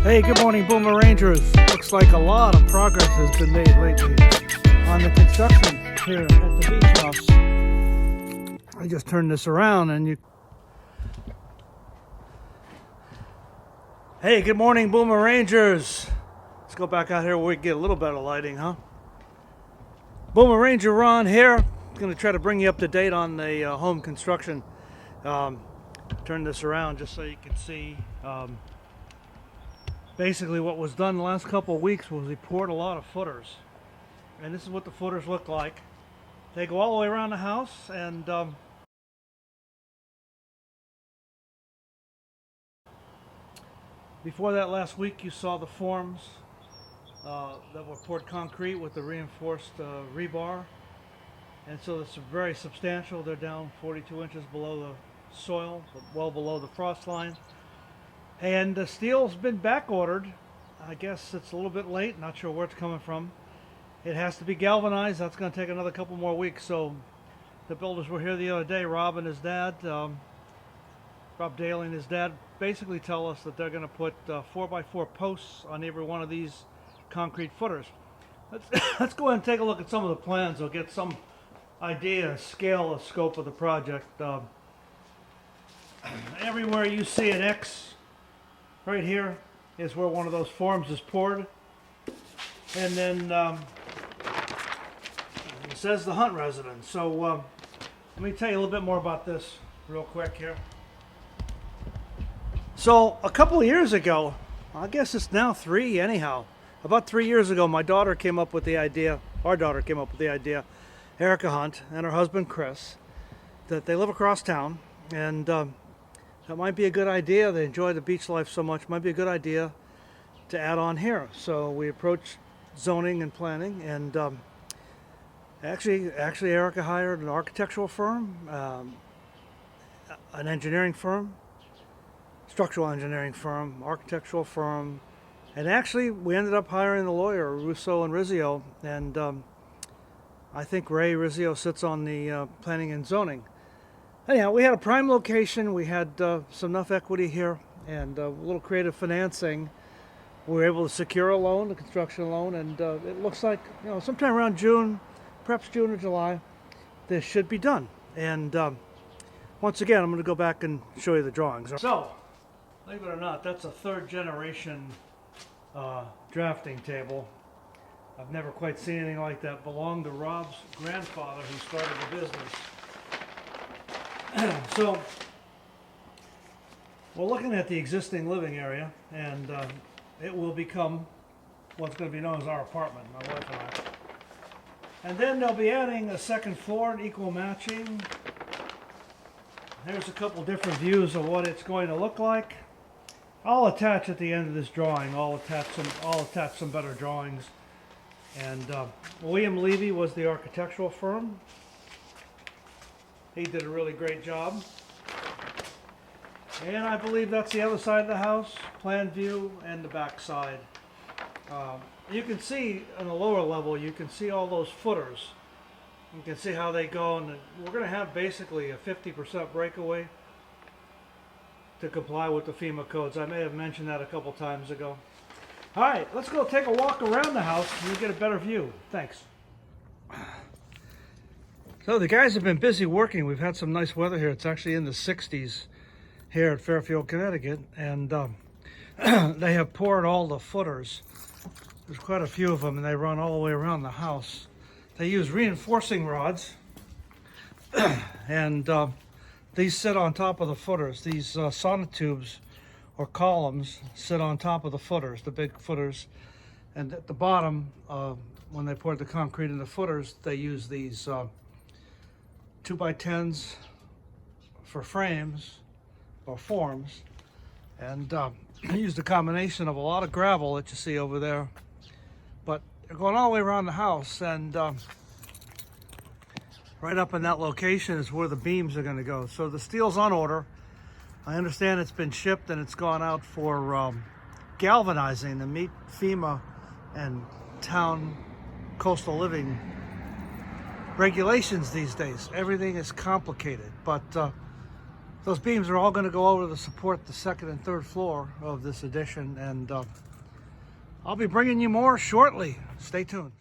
Hey, good morning, Boomer Rangers. Looks like a lot of progress has been made lately on the construction here at the beach house. I just turned this around and you... Hey, good morning, Boomer Rangers. Let's go back out here where we can get a little better lighting, huh? Boomer Ranger Ron here. Going to try to bring you up to date on the home construction. Turn this around just so you can see. Basically what was done the last couple of weeks was we poured a lot of footers, and this is what the footers look like. They go all the way around the house, and before that last week you saw the forms that were poured concrete with the reinforced rebar, and so it's very substantial. They're down 42 inches below the soil, well below the frost line. And the steel's been back ordered. I guess it's a little bit late, not sure where it's coming from. It has to be galvanized. That's going to take another couple more weeks. So the builders were here the other day, Rob and his dad, Rob Daly and his dad, basically tell us that they're going to put 4x4 posts on every one of these concrete footers. Let's go ahead and take a look at some of the plans. We'll get some idea, scale, scope of the project. Everywhere you see an X, right here is where one of those forms is poured, and then it says the Hunt residence. So let me tell you a little bit more about this real quick here. So a couple of years ago, I guess it's now 3 anyhow, about 3 years ago, my daughter came up with the idea, our daughter came up with the idea, Erica Hunt and her husband Chris, that they live across town, and that might be a good idea. They enjoy the beach life so much. Might be a good idea to add on here. So we approached zoning and planning, and actually Erica hired an architectural firm, an engineering firm, structural engineering firm, architectural firm, and actually we ended up hiring the lawyer Russo and Rizzio, and I think Ray Rizzio sits on the planning and zoning. Anyhow, we had a prime location, we had some enough equity here, and a little creative financing. We were able to secure a loan, a construction loan, and it looks like, you know, sometime around June, perhaps June or July, this should be done. And once again, I'm going to go back and show you the drawings. So, believe it or not, that's a third generation drafting table. I've never quite seen anything like that. Belonged to Rob's grandfather who started the business. So we're looking at the existing living area, and it will become what's going to be known as our apartment, my wife and I. And then they'll be adding a second floor and equal matching. There's a couple different views of what it's going to look like. I'll attach at the end of this drawing. I'll attach some better drawings. And William Levy was the architectural firm. He did a really great job. And I believe that's the other side of the house, plan view, and the back side. You can see on the lower level, you can see all those footers. You can see how they go, and we're going to have basically a 50% breakaway to comply with the FEMA codes. I may have mentioned that a couple times ago. All right, let's go take a walk around the house and you get a better view. Thanks. So the guys have been busy working. We've had some nice weather here. It's actually in the 60s here at Fairfield, Connecticut, and they have poured all the footers. There's quite a few of them, and they run all the way around the house. They use reinforcing rods, and these sit on top of the footers. These sonotubes or columns sit on top of the footers, the big footers, and at the bottom, when they poured the concrete in the footers, they use these 2x10s for frames or forms, and I used a combination of a lot of gravel that you see over there, but they're going all the way around the house, and right up in that location is where the beams are going to go. So the steel's on order. I understand it's been shipped and it's gone out for galvanizing to meet FEMA and town coastal living regulations these days. Everything is complicated, but Those beams are all going to go over to support the second and third floor of this addition, and I'll be bringing you more shortly. Stay tuned.